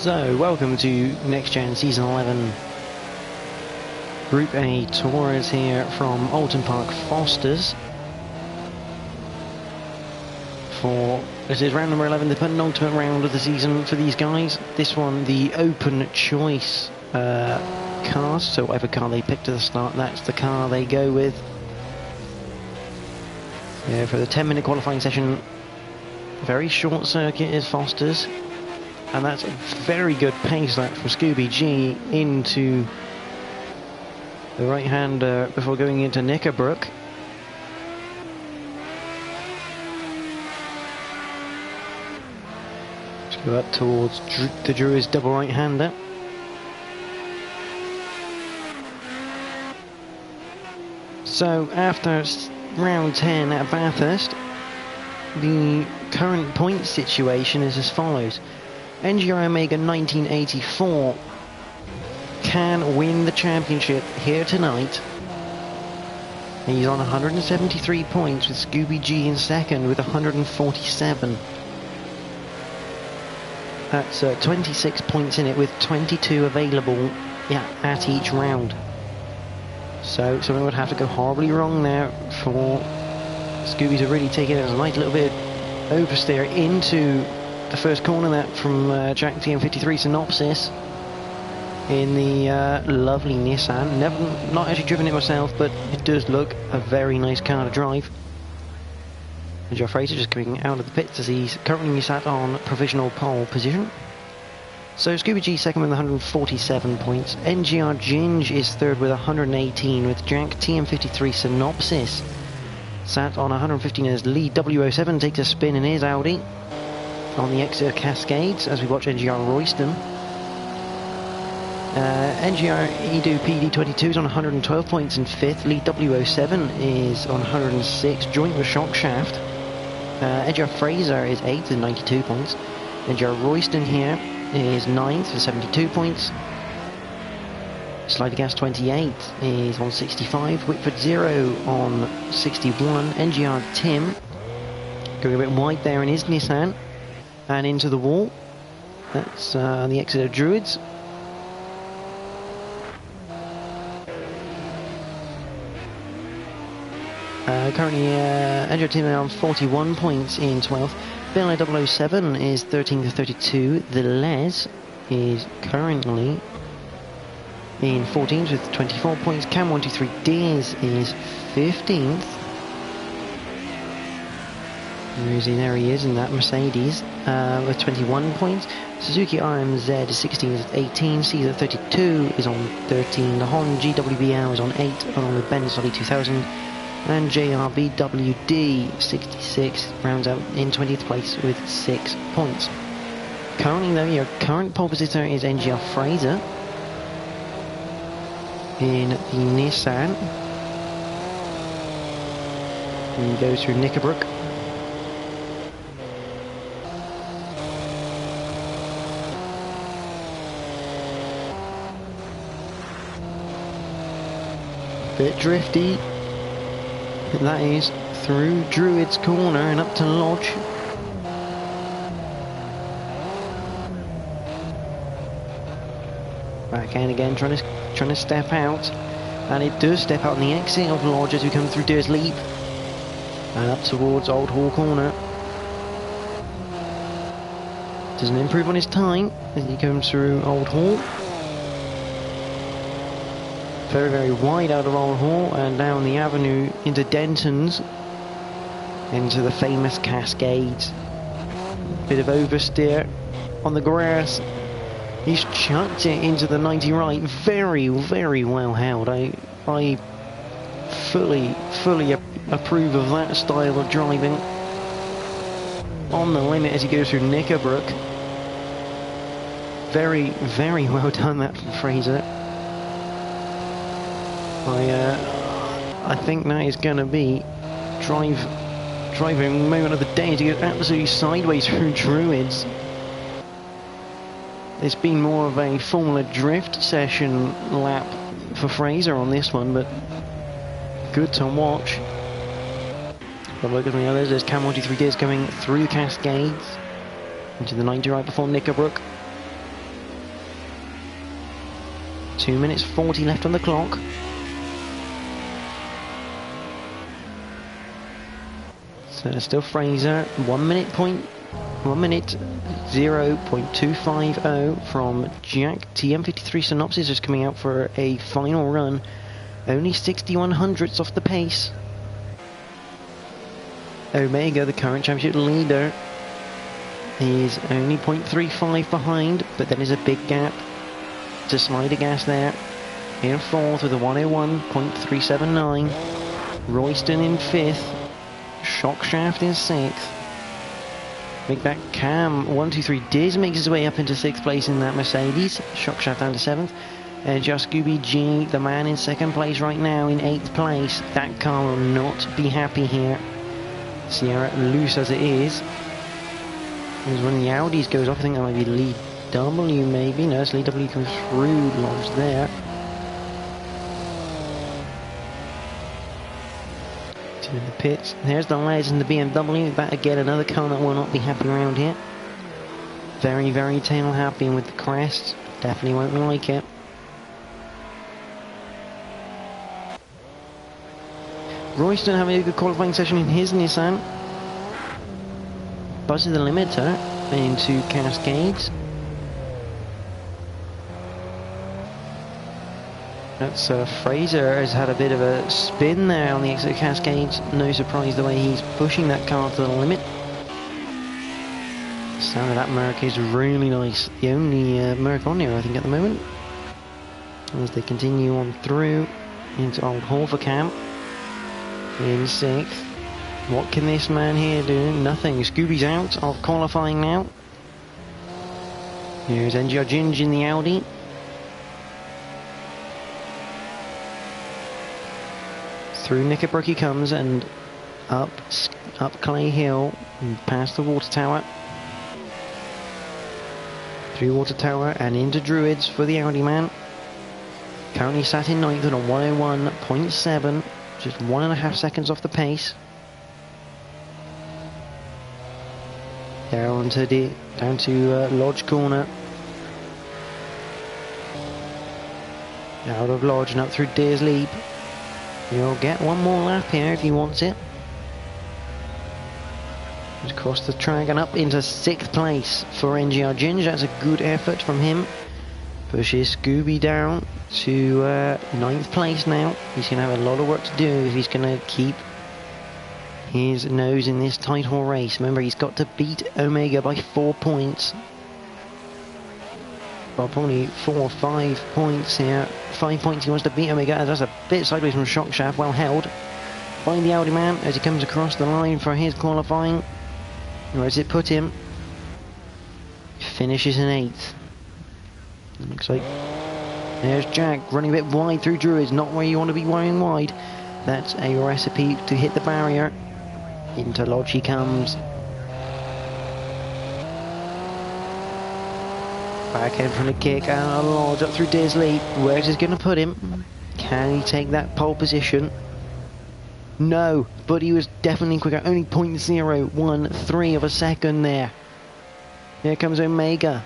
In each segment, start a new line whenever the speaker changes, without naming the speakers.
So, welcome to NXTGEN Season 11 Group A Tours here from Oulton Park Fosters. This is round number 11, the penultimate round of the season for these guys. This one, the open choice cars, so whatever car they pick to the start, that's the car they go with. Yeah, for the 10-minute qualifying session, very short circuit is Fosters. And that's a very good pace that from Scooby G into the right-hander before going into Knickerbrook. Let's go up towards the Druids double right-hander. So after round 10 at Bathurst, the current point situation is as follows. NGR Omega 1984 can win the championship here tonight. He's on 173 points with Scooby G in second with 147. That's 26 points in it with 22 available at each round. So something would have to go horribly wrong now for Scooby to really take it as a nice little bit oversteer into the first corner that from Jack TM53 Synopsis in the lovely Nissan. Not actually driven it myself, but it does look a very nice car to drive. And Joe Fraser just coming out of the pits as he's currently sat on provisional pole position. So Scooby G second with 147 points. NXTGEN is third with 118 with Jack TM53 Synopsis sat on 115 as Lee W07 takes a spin in his Audi on the Exeter Cascades as we watch NGR Royston. NGR Edu PD22 is on 112 points in 5th. Lee W07 is on 106, joint with Shockshaft. NGR Fraser is 8th with 92 points. NGR Royston here is 9th with 72 points. Slider Gas 28 is on 65. Whitford 0 on 61. NGR Tim going a bit wide there in his Nissan. And into the wall. That's the Exeter Druids. Currently, NGR Team on 41 points in 12th. Bill 007 is 13th to 32. The Les is currently in 14th with 24 points. Cam 123 Deers is 15th. There he is in that Mercedes with 21 points. Suzuki RMZ is 16 is at 18. Caesar 32 is on 13. The Honda GWBL is on 8 along with Ben Solly 2000. And JRBWD 66 rounds out in 20th place with 6 points. Currently though, your current pole positioner is NGR Fraser in the Nissan. And he goes through Knickerbrook. Bit drifty. That is through Druid's corner and up to Lodge. Back in again, trying to step out, and it does step out on the exit of Lodge as we come through Deers Leap and up towards Old Hall corner. Doesn't improve on his time as he comes through Old Hall. Very, very wide out of Old Hall and down the avenue into Denton's, into the famous Cascades. Bit of oversteer on the grass. He's chucked it into the 90 right. Very, very well held. I fully approve of that style of driving. On the limit as he goes through Knickerbrook. Very, very well done that from Fraser. I think that is going to be driving moment of the day to get absolutely sideways through Druids. It's been more of a Formula Drift session lap for Fraser on this one, but good to watch. But look at the others, there's Cam 123 Deers coming through Cascades into the 90 right before Knickerbrook. 2 minutes 40 left on the clock. So there's still Fraser, 1 minute 0.250 from Jack. TM53 Synopsis is coming out for a final run, only 61 hundredths off the pace. Omega, the current championship leader, is only 0.35 behind, but then there's a big gap to Slider Gas there. In fourth with a 101.379. Royston in fifth. Shockshaft in sixth. Make that Cam 123 Diz makes his way up into sixth place in that Mercedes. Shockshaft down to seventh. And just Scooby G, the man in second place right now, in eighth place. That car will not be happy here. Sierra loose as it is. Because when the Audis goes off, I think that might be Lee W, maybe. No, it's Lee W comes through, lodged there. To the pits. There's the Les and the BMW. That again, another car that will not be happy around here. Very, very tail happy with the crest. Definitely won't like it. Royston having a good qualifying session in his Nissan. Buzzes the limiter into Cascades. That's Fraser has had a bit of a spin there on the exit of Cascades. No surprise the way he's pushing that car to the limit. The sound of that Merc is really nice. The only Merc on here, I think, at the moment. As they continue on through into Old Horvercamp in sixth. What can this man here do? Nothing. Scooby's out of qualifying now. Here's NXTGEN in the Audi. Through Knickerbrook he comes and up Clay Hill and past the water tower. Through water tower and into Druids for the Audi man. Currently sat in ninth at a 101.7, just 1.5 seconds off the pace. Down to Lodge Corner. Out of Lodge and up through Deer's Leap. You'll get one more lap here if he wants it. Just across the track and up into sixth place for NXTGEN. That's a good effort from him. Pushes Scooby down to ninth place now. He's going to have a lot of work to do if he's going to keep his nose in this title race. Remember, he's got to beat Omega by 4 points. Well, probably 4 or 5 points here. 5 points he wants to beat Omega. That's a bit sideways from Shockshaft. Well held by the Audi man as he comes across the line for his qualifying. Where does it put him? Finishes in 8th. Looks like there's Jack running a bit wide through Druids. Not where you want to be running wide. That's a recipe to hit the barrier. Into Lodge he comes. Back end from the kick, out of Lodge, up through Deer's Leap. Where's it going to put him? Can he take that pole position? No, but he was definitely quicker. Only 0.013 of a second there. Here comes Omega.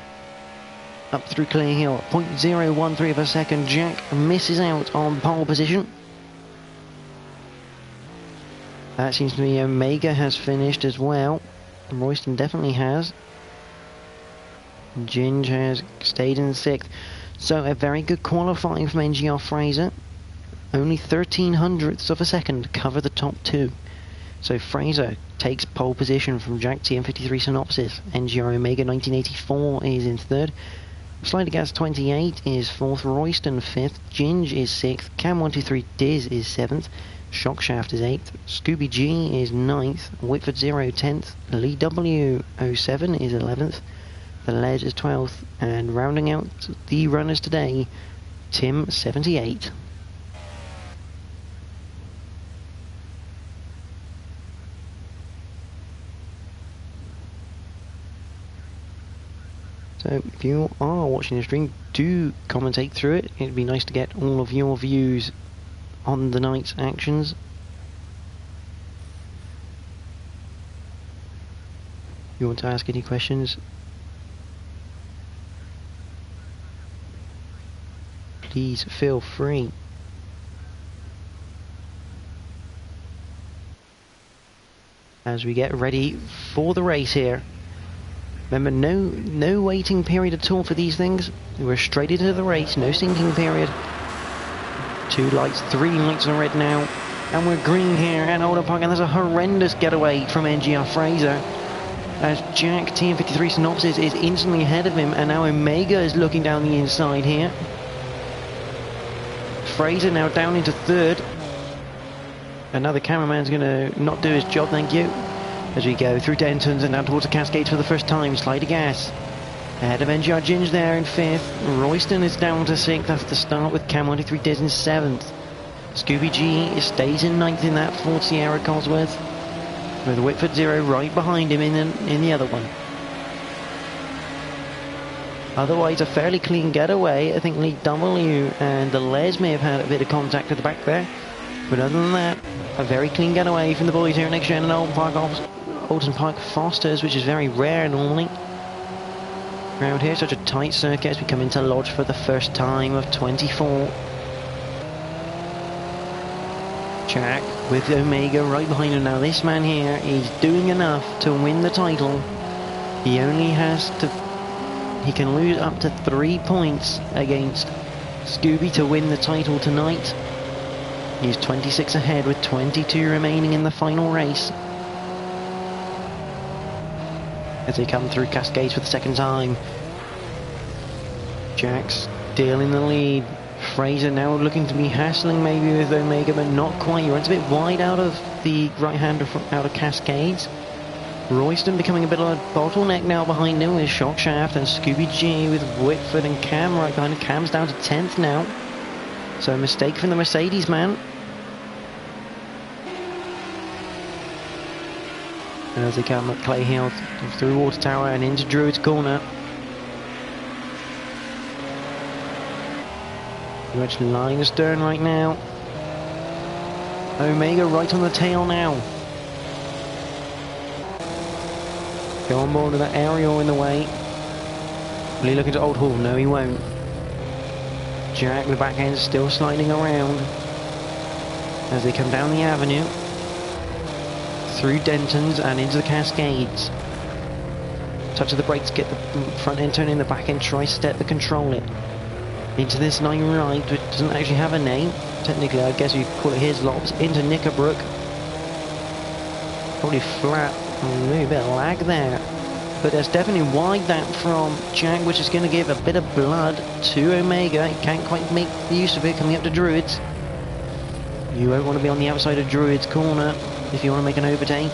Up through Clear Hill, 0.013 of a second. Jack misses out on pole position. That seems to be Omega has finished as well. Royston definitely has. Ginge has stayed in 6th. So a very good qualifying from NGR Fraser. Only 13 hundredths of a second to cover the top 2. So Fraser takes pole position from Jack TM53 Synopsis. NGR Omega 1984 is in 3rd. Slider Gas 28 is 4th. Royston 5th. Ginge is 6th. Cam 123 Diz is 7th. Shockshaft is 8th. Scooby G is 9th. Whitford 0 10th. Lee W 07 is 11th. The Les is 12th. And rounding out the runners today, Tim 78. So if you are watching the stream, do commentate through it. It'd be nice to get all of your views on the night's actions. If you want to ask any questions, please feel free. As we get ready for the race here. Remember, no waiting period at all for these things. We're straight into the race, no sinking period. 2 lights, 3 lights are red now. And we're green here at Oulton Park, and there's a horrendous getaway from NGR Fraser. As Jack TM53 Synopsis is instantly ahead of him, and now Omega is looking down the inside here. Fraser now down into 3rd. Another cameraman's going to not do his job, thank you. As we go through Denton's and down towards the Cascades for the first time, slide of gas. Ahead of NGR there in 5th. Royston is down to 6th after the start with Cam 23 Diz in 7th. Scooby G stays in 9th in that Ford Sierra Cosworth, with Whitford 0 right behind him in the other one. Otherwise a fairly clean getaway. I think Lee W and the Les may have had a bit of contact at the back there. But other than that, a very clean getaway from the boys here at NXTGEN and Oulton Park Fosters, which is very rare normally. Around here, such a tight circuit as we come into Lodge for the first time of 24. Jack with Omega right behind him now. This man here is doing enough to win the title. He only has to... He can lose up to 3 points against Scooby to win the title tonight. He's 26 ahead with 22 remaining in the final race. As they come through Cascades for the second time. Jack's still in the lead. Fraser now looking to be hassling maybe with Omega, but not quite. He runs a bit wide out of the right-hander out of Cascades. Royston becoming a bit of a bottleneck now behind him with Shockshaft and Scooby G with Whitford and Cam right behind him. Cam's down to 10th now. So a mistake from the Mercedes man. As they come up Clay Hill through Water Tower and into Druids Corner. Pretty much line astern right now. Omega right on the tail now. Go on board with that aerial in the way. Will he look into Old Hall? No, he won't. Jack, the back end, still sliding around as they come down the avenue. Through Denton's and into the Cascades. Touch of the brakes, get the front end turning, the back end tri-step to control it. Into this line right, which doesn't actually have a name. Technically, I guess you could call it his lobs. Into Knickerbrook. Probably flat. Maybe a bit of lag there. But there's definitely wide that from Jack, which is going to give a bit of blood to Omega. He can't quite make use of it coming up to Druids. You won't want to be on the outside of Druids Corner if you want to make an overtake.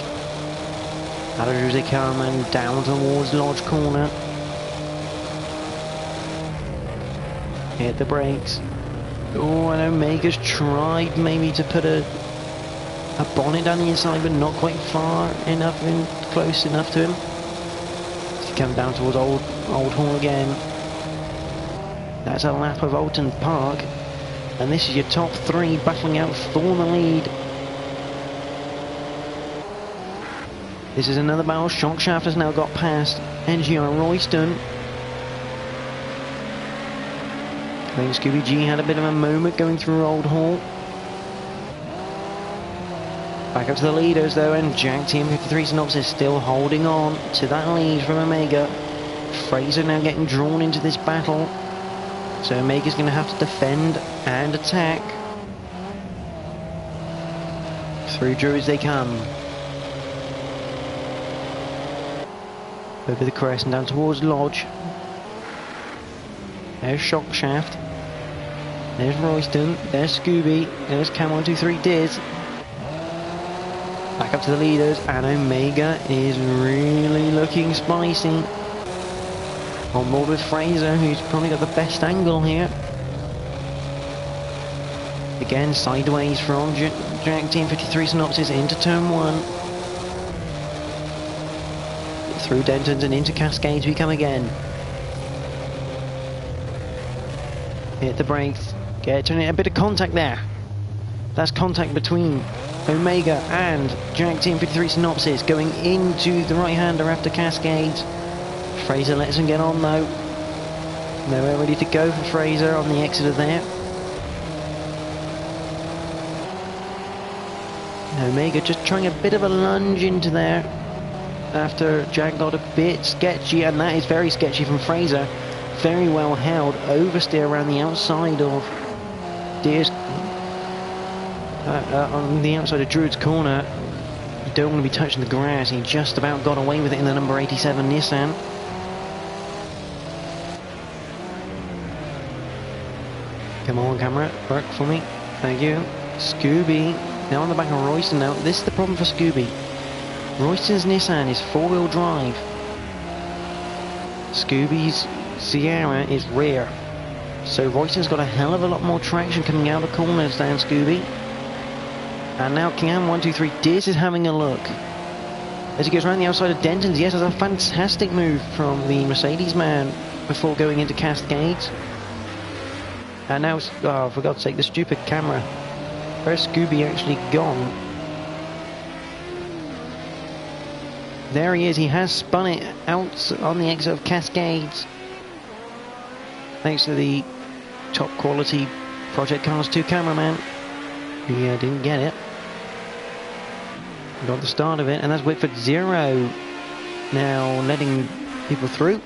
Out of Druids they come and down towards Lodge Corner. Hit the brakes. Oh, and Omega's tried maybe to put a bonnet down the inside, but not quite far enough and close enough to him. So come down towards Old Hall again. That's a lap of Oulton Park, and this is your top 3 battling out for the lead. This is another battle. Shockshaft has now got past NGR Royston. I think Scooby G had a bit of a moment going through Old Hall. Back up to the leaders though, and Jack TM53 Synopsis still holding on to that lead from Omega. Fraser now getting drawn into this battle. So Omega's going to have to defend and attack. Through Druids they come. Over the crest and down towards Lodge. There's Shockshaft. There's Royston. There's Scooby. There's Cam 123 Diz. Back up to the leaders, and Omega is really looking spicy. On board with Fraser, who's probably got the best angle here. Again, sideways from Jack TM53 Synopsis into turn 1. Through Denton's and into Cascades we come again. Hit the brakes. Turning a bit of contact there. That's contact between Omega and Jack TM53 Synopsis going into the right-hander after Cascades. Fraser lets him get on though. They're ready to go for Fraser on the exit of there. Omega just trying a bit of a lunge into there after Jack got a bit sketchy, and that is very sketchy from Fraser. Very well held, oversteer around the outside of Deer's, on the outside of Druid's corner. You don't want to be touching the grass. He just about got away with it in the number 87 Nissan. Come on, camera, work for me. Thank you. Scooby, now on the back of Royston. Now, this is the problem for Scooby. Royston's Nissan is four-wheel drive. Scooby's Sierra is rear. So Royston's got a hell of a lot more traction coming out of corners down Scooby. And now Cam 123 Diz is having a look as he goes around the outside of Denton's. Yes, that's a fantastic move from the Mercedes man before going into Cascades. And now, oh, for God's sake, the stupid camera. Where's Scooby actually gone? There he is. He has spun it out on the exit of Cascades. Thanks to the top quality Project Cars 2 cameraman. He didn't get it. Got the start of it, and that's Whitford 0 now letting people through.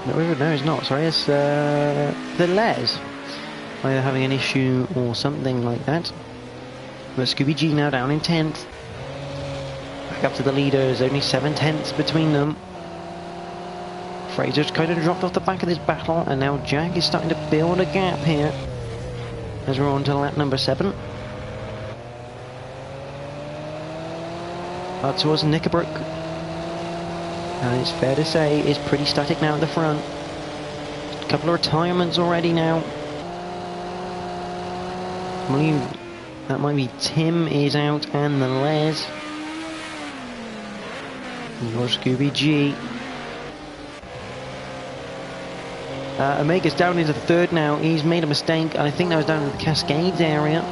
No, it's not. Sorry, it's the Les. Either having an issue or something like that. But Scooby G now down in 10th. Back up to the leaders, only 7/10 between them. Fraser's kind of dropped off the back of this battle, and now Jack is starting to build a gap here as we're on to lap number 7. Up towards Knickerbrook. And it's fair to say it's pretty static now at the front. A couple of retirements already now. I believe that might be Tim is out and the Les. Or Scooby G. Omega's down into the third now. He's made a mistake. I think that was down in the Cascades area.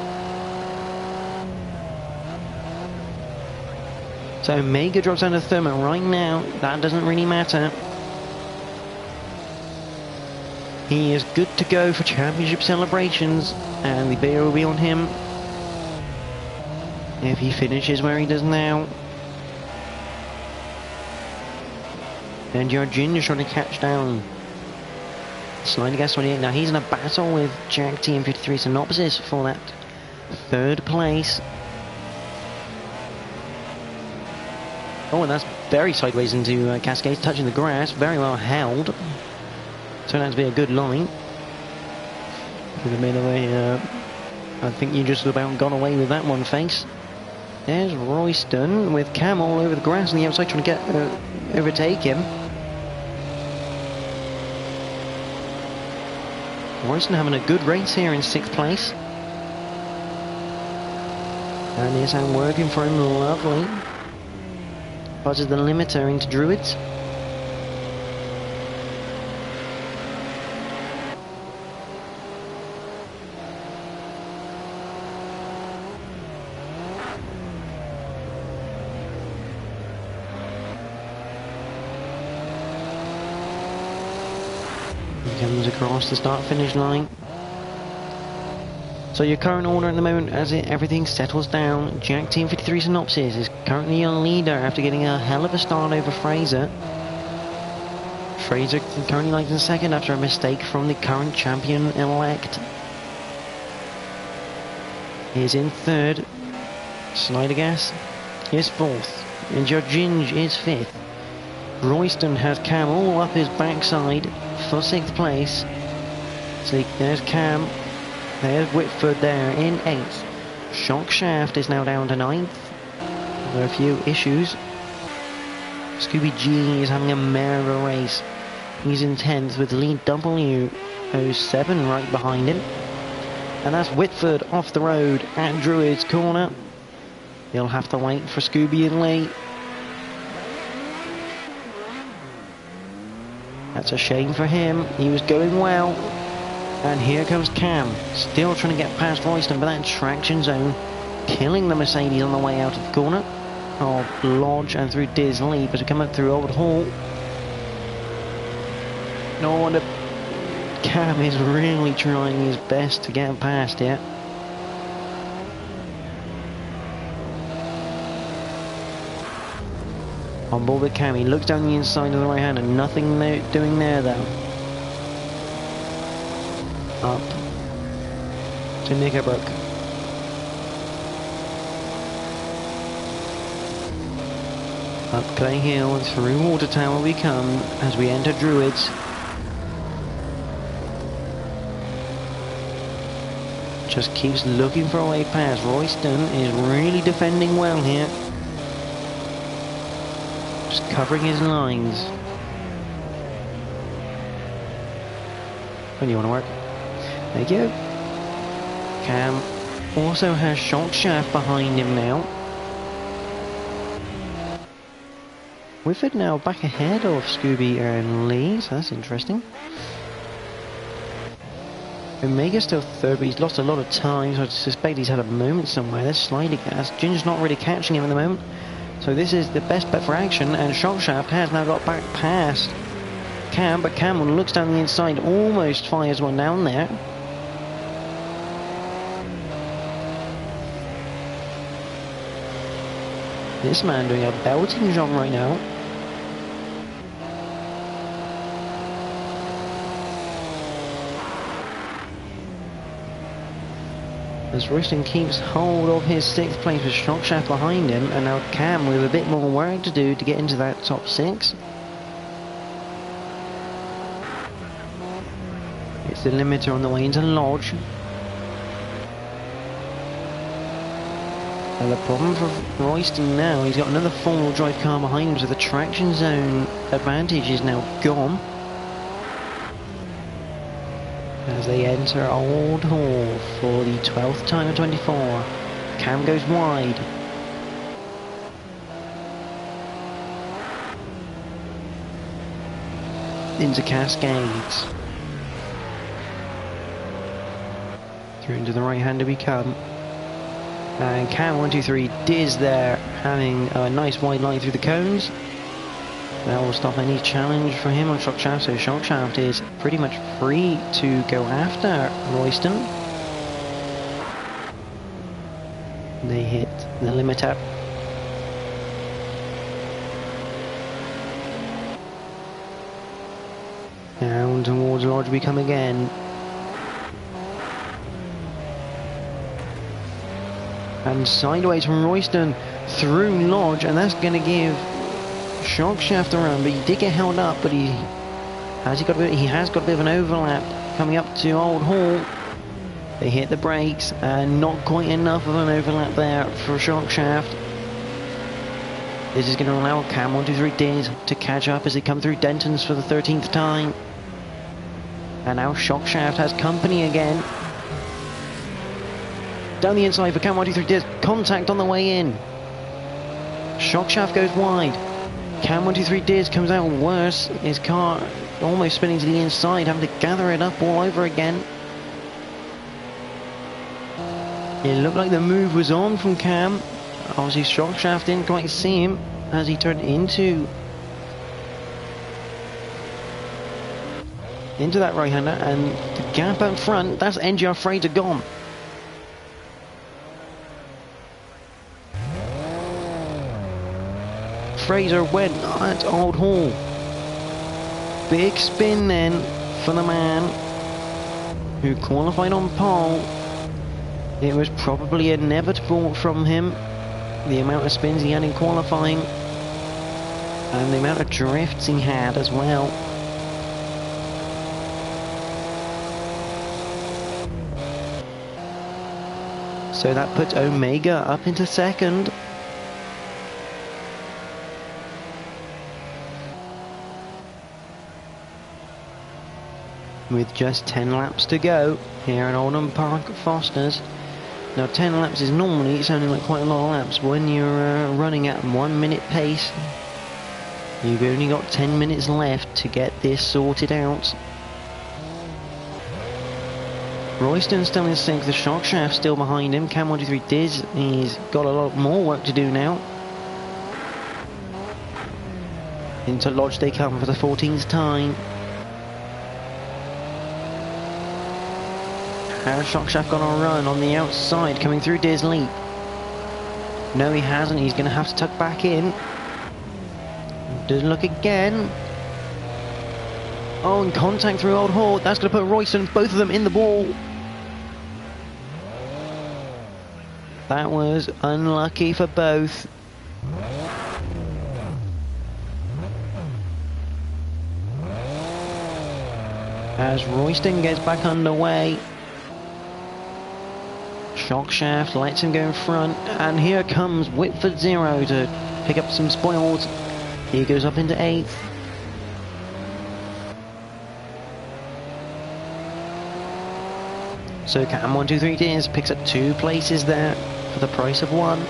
So Omega drops down to third, and right now, that doesn't really matter. He is good to go for championship celebrations, and the beer will be on him if he finishes where he does now. And Georgin is trying to catch down. Sliding gas 28. Now he's in a battle with Jack TM53 Synopsis for that third place. Oh, and that's very sideways into Cascades, touching the grass. Very well held. Turned out to be a good line. Could have made away. I think you just about got away with that one, Face. There's Royston with Cam all over the grass on the outside trying to overtake him. Royston having a good race here in 6th place. And here's how working for him, lovely. Buzzes the limiter into Druids. He comes across the start-finish line. So your current order at the moment, as everything settles down, Jack Team 53 Synopsis is currently your leader after getting a hell of a start over Fraser. Fraser currently lies in second after a mistake from the current champion-elect. He's in third. Slidergas is fourth. And Georginge is fifth. Royston has Cam all up his backside for 6th place. So there's Cam. There's Whitford there in 8th. Shock Shaft is now down to 9th. There are a few issues. Scooby G is having a mare of a race. He's in 10th with lead W07 right behind him. And that's Whitford off the road at Druid's corner. He'll have to wait for Scooby and Lee. That's a shame for him. He was going well. And here comes Cam, still trying to get past Royston, but that traction zone killing the Mercedes on the way out of the corner of Lodge and through Disley, but to come up through Old Hall. No wonder Cam is really trying his best to get past it. On board with Cam, he looks down the inside of the right hand and nothing doing there though. Up to Knickerbrook. Up Clay Hill and through Water Tower we come as we enter Druids. Just keeps looking for a way past. Royston is really defending well here. Just covering his lines. When you want to work. There you go. Cam also has Shock Shaft behind him now. Whifford now back ahead of Scooby and Lee, so that's interesting. Omega's still third, but he's lost a lot of time, so I suspect he's had a moment somewhere. There's sliding gas. Ginger's not really catching him at the moment. So this is the best bet for action, and Shockshaft has now got back past Cam, but Cam looks down the inside, almost fires one down there. This man doing a belting job right now. As Royston keeps hold of his 6th place with Shockshaft behind him, and now Cam with a bit more work to do to get into that top 6. It's the limiter on the way into Lodge. And the problem for Royston now, he's got another 4-wheel drive car behind him, so the traction zone advantage is now gone. As they enter Old Hall for the 12th time of 24. Cam goes wide. Into Cascades. Through into the right hander we come. And Cam 123 Diz there, having a nice wide line through the cones. That will stop any challenge for him on Shockshaft, so Shockshaft is pretty much free to go after Royston. They hit the limiter. Down towards Lodge we come again. And sideways from Royston through Lodge, and that's going to give Shockshaft around, but he did get held up, but he has got a bit of an overlap coming up to Old Hall. They hit the brakes and not quite enough of an overlap there for Shockshaft. This is going to allow Cam 123 Diz to catch up as they come through Denton's for the 13th time. And now Shockshaft has company again. Down the inside for Cam 123 Diz, contact on the way in. Shockshaft goes wide. Cam 123 Diz comes out worse. His car almost spinning to the inside, having to gather it up all over again. It looked like the move was on from Cam. Obviously Shockshaft didn't quite see him as he turned into that right-hander, and the gap up front, that's NGR Fraser gone. Fraser went at Old Hall. Big spin then for the man who qualified on pole. It was probably inevitable from him, the amount of spins he had in qualifying and the amount of drifts he had as well. So that puts Omega up into second. With just 10 laps to go here at Oldham Park Fosters. Now 10 laps is normally sounding like quite a lot of laps, but when you're running at 1 minute pace, you've only got 10 minutes left to get this sorted out. Royston's still in 6th, the Shockshaft still behind him. Cam 123 Diz, he's got a lot more work to do now. Into Lodge they come for the 14th time. Has Shockshaft gone on a run on the outside, coming through Deer's Leap? No, he hasn't. He's going to have to tuck back in. Doesn't look again. Oh, and contact through Old Hall. That's going to put Royston, both of them, in the ball. That was unlucky for both. As Royston gets back underway, Shockshaft lets him go in front, and here comes Whitford Zero to pick up some spoils. He goes up into 8th. So Cam 123 Deers picks up 2 places there for the price of 1.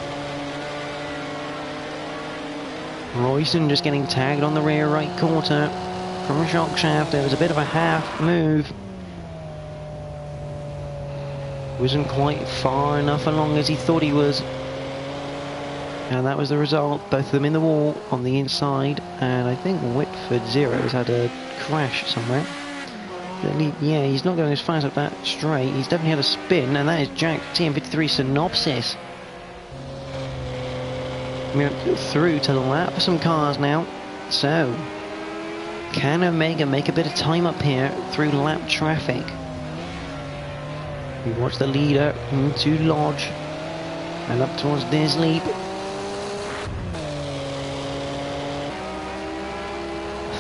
Royston just getting tagged on the rear right quarter from Shockshaft. There was a bit of a half move. Wasn't quite far enough along as he thought he was. And that was the result. Both of them in the wall on the inside. And I think Whitford Zero's had a crash somewhere. Yeah, he's not going as fast up that straight. He's definitely had a spin, and that is Jack TM53 Synopsis. We're through to lap some cars now. So, can Omega make a bit of time up here through lap traffic? We watch the leader into Lodge and up towards Deer's Leap.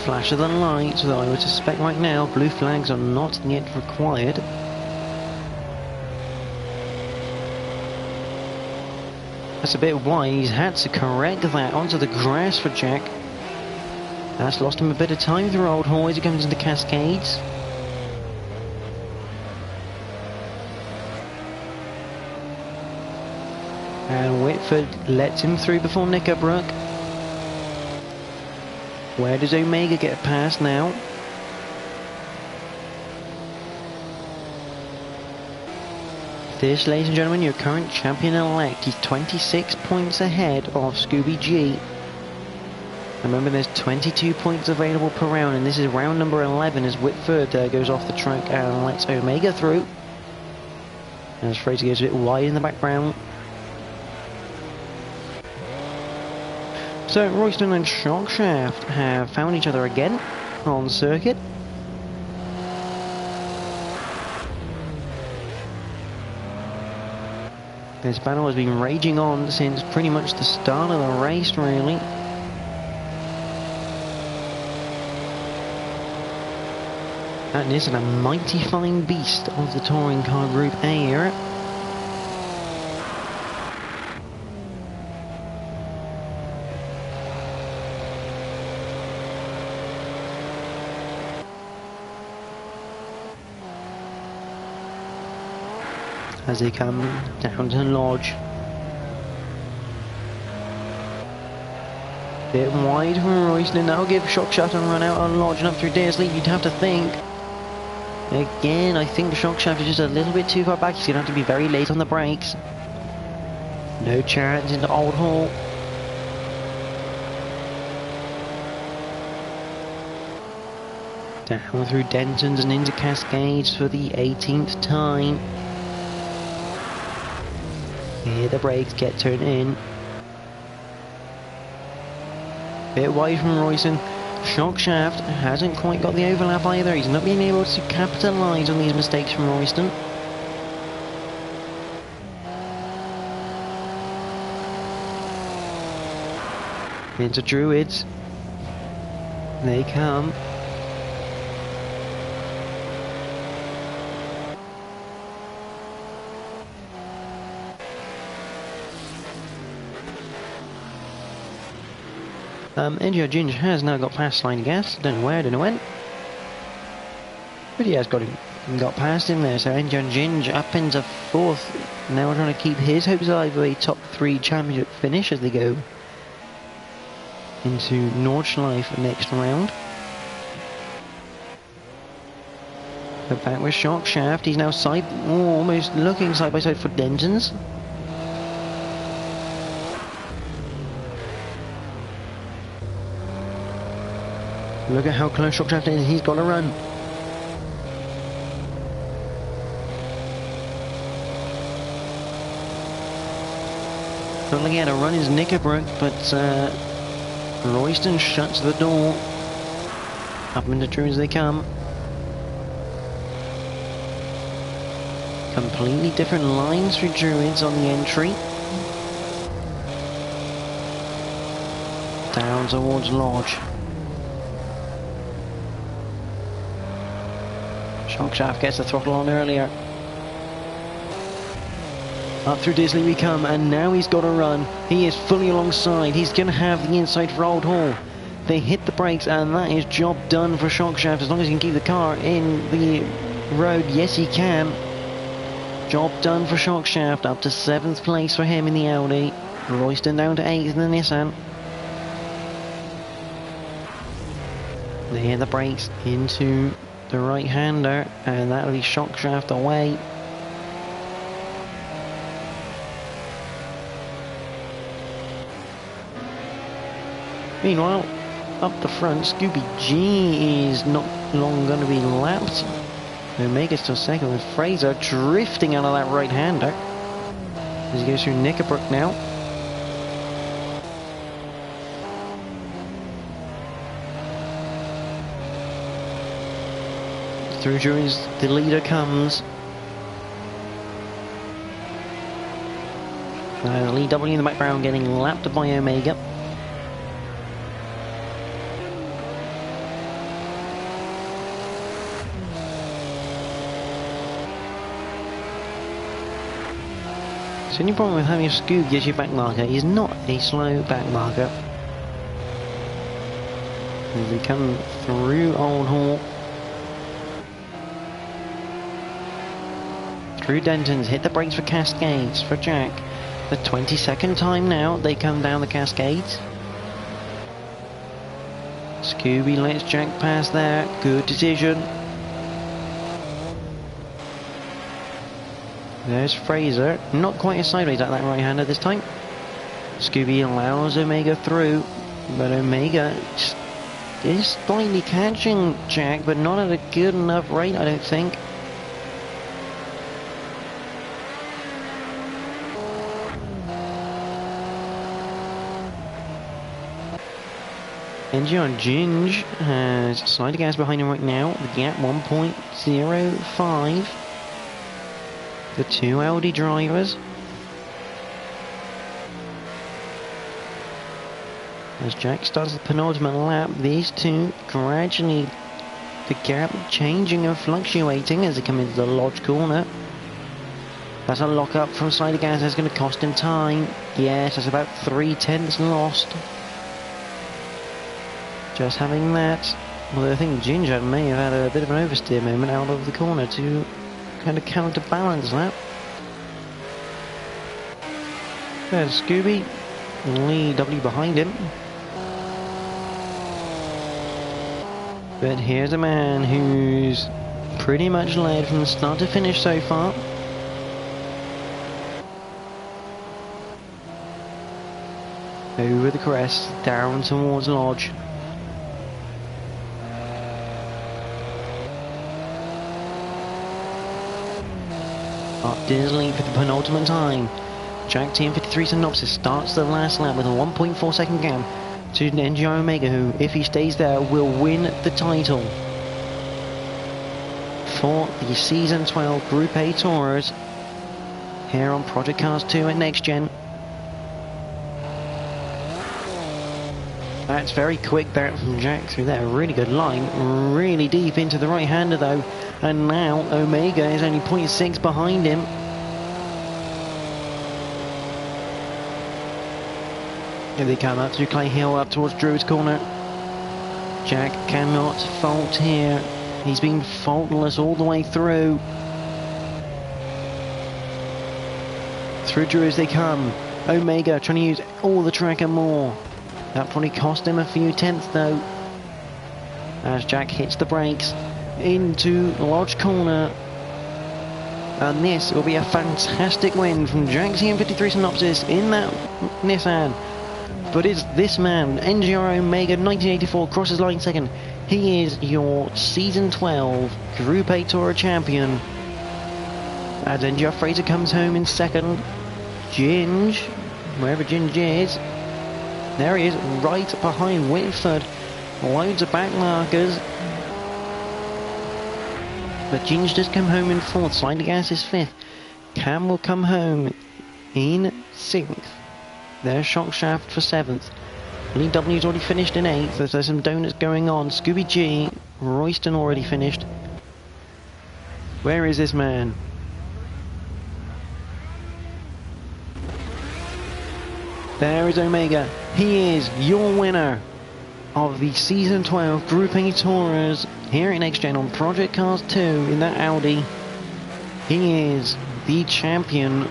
Flash of the lights, though I would suspect right now blue flags are not yet required. That's a bit wide. He's had to correct that onto the grass for Jack. That's lost him a bit of time through Old Hall as he comes into Cascades. And Whitford lets him through before Knickerbrook. Where does Omega get past now? This, ladies and gentlemen, your current champion-elect. He's 26 points ahead of Scooby G. Remember, there's 22 points available per round, and this is round number 11 as Whitford goes off the track and lets Omega through. As Fraser goes a bit wide in the background. So Royston and Shockshaft have found each other again on circuit. This battle has been raging on since pretty much the start of the race, really. And this is a mighty fine beast of the Touring Car Group A era. As they come down to Lodge. Bit wide from Royston. That'll give Shockshaft a run out on Lodge and up through Deer's Leap, you'd have to think. Again, I think Shockshaft is just a little bit too far back. He's going to have to be very late on the brakes. No chance into Old Hall. Down through Denton's and into Cascades for the 18th time. Here the brakes get turned in. Bit wide from Royston. Shockshaft hasn't quite got the overlap either. He's not being able to capitalise on these mistakes from Royston. Into Druids. They come. NXTGEN has now got past Sliding Gas. Don't know where, don't know when. But he has got past him there. So NXTGEN up into 4th. Now we're trying to keep his hopes alive of a top 3 championship finish as they go into Nordschleife next round. But back with Shockshaft. He's now almost looking side by side for Denton's. Look at how close Shockshaft is. He's got to run. Not looking at a run is Knickerbrook, but Royston shuts the door. Up into Drew as they come. Completely different lines for Druids on the entry. Down towards Lodge. Shockshaft gets the throttle on earlier. Up through Disley we come, and now he's got a run. He is fully alongside. He's going to have the inside for Old Hall. They hit the brakes, and that is job done for Shockshaft. As long as he can keep the car in the road, yes he can. Job done for Shockshaft. Up to 7th place for him in the Audi. Royston down to 8th in the Nissan. They hit the brakes into the right-hander, and that'll be Shockshaft away. Meanwhile, up the front, Scooby G is not long going to be lapped. Omega's still second with Fraser drifting out of that right-hander as he goes through Knickerbrook now. Through Druids, the leader comes. Lee W in the background getting lapped by Omega. The only problem with having a Scoob as your back marker is not a slow back marker. As we come through Old Hall. Through Denton's, hit the brakes for Cascades for Jack. The 22nd time now they come down the Cascades. Scooby lets Jack pass there. Good decision. There's Fraser. Not quite as sideways at that right-hander this time. Scooby allows Omega through, but Omega is slightly catching Jack, but not at a good enough rate, I don't think. NXTGEN has slider gas behind him right now. The gap 1.05. The two Audi drivers. As Jack starts the penultimate lap, these two gradually, the gap changing and fluctuating as they come into the Lodge corner. That's a lock up from slider gas. That's going to cost him time. Yes, that's about 3/10 lost. Just having that. Although I think Ginger may have had a bit of an oversteer moment out of the corner to kind of counterbalance that. There's Scooby. Lee W behind him. But here's a man who's pretty much led from start to finish so far. Over the crest, down towards Lodge. Up Disley for the penultimate time. Jack TM53 Synopsis starts the last lap with a 1.4 second gap to NGR Omega, who, if he stays there, will win the title for the Season 12 Group A Tours here on Project Cars 2 at NXTGEN. That's very quick there from Jack through there. Really good line. Really deep into the right-hander though. And now Omega is only 0.6 behind him. Here they come up through Clay Hill up towards Drew's corner. Jack cannot fault here. He's been faultless all the way through. Through Drew as they come. Omega trying to use all the track and more. That probably cost him a few tenths though. As Jack hits the brakes into Lodge corner. And this will be a fantastic win from Jack TM53 Synopsis in that Nissan. But it's this man, NGR Omega 1984, crosses line second. He is your Season 12 Group A Tour champion. As NGR Fraser comes home in second. Ginge, wherever Ginger is. There he is, right behind Whitford. Loads of back markers. But Ginge does come home in 4th. Slide Gas is 5th. Cam will come home in 6th. There's Shock Shaft for 7th. Lee W's already finished in 8th. There's some donuts going on. Scooby G, Royston already finished. Where is this man? There is Omega. He is your winner of the Season 12 Group A Tourers here at NXTGEN on Project Cars 2 in that Audi. He is the champion.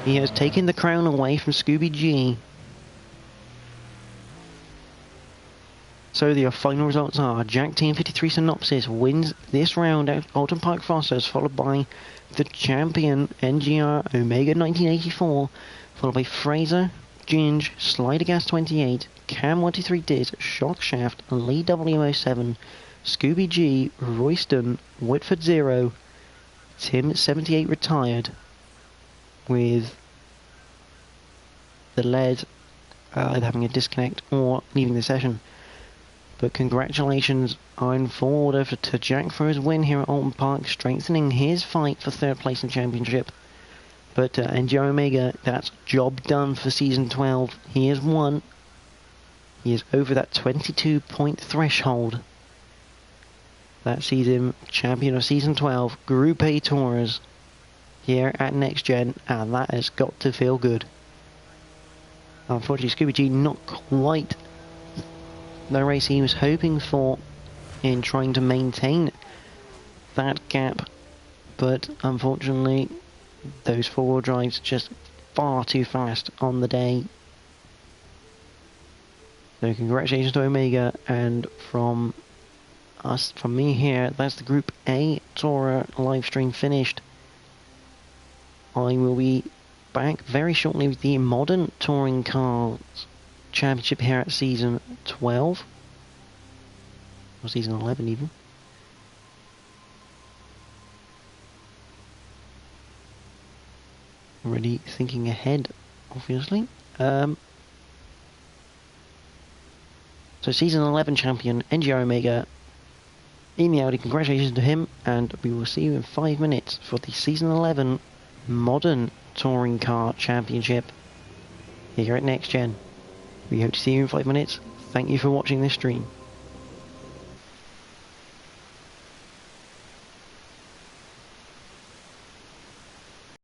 He has taken the crown away from Scooby G. So the final results are Jack Team 53 Synopsis wins this round at Oulton Park Fosters, followed by the champion NGR Omega 1984, followed by Fraser, Ginge, Slider Gas 28, Cam 123 Diz, Shock Shaft, Lee W07, Scooby G, Royston, Whitford 0, Tim 78 retired, with the lead either having a disconnect or leaving the session. But congratulations in full order to Jack for his win here at Oulton Park, strengthening his fight for 3rd place in the championship. But NGR Omega, that's job done for Season 12. He has won. He is over that 22-point threshold. That sees him champion of Season 12, Group A Tourers, here at NXTGEN, and that has got to feel good. Unfortunately, Scooby G not quite the race he was hoping for in trying to maintain that gap, but unfortunately those 4-wheel drives just far too fast on the day. So congratulations to Omega, and from me here, that's the Group A Tourer live stream finished. I will be back very shortly with the Modern Touring Cars Championship here at Season 12, or Season 11 even. Already thinking ahead, obviously. So Season 11 champion NGR Omega in the Audi, congratulations to him, and we will see you in 5 minutes for the Season 11 Modern Touring Car Championship here at NXTGEN. We hope to see you in 5 minutes. Thank you for watching this stream.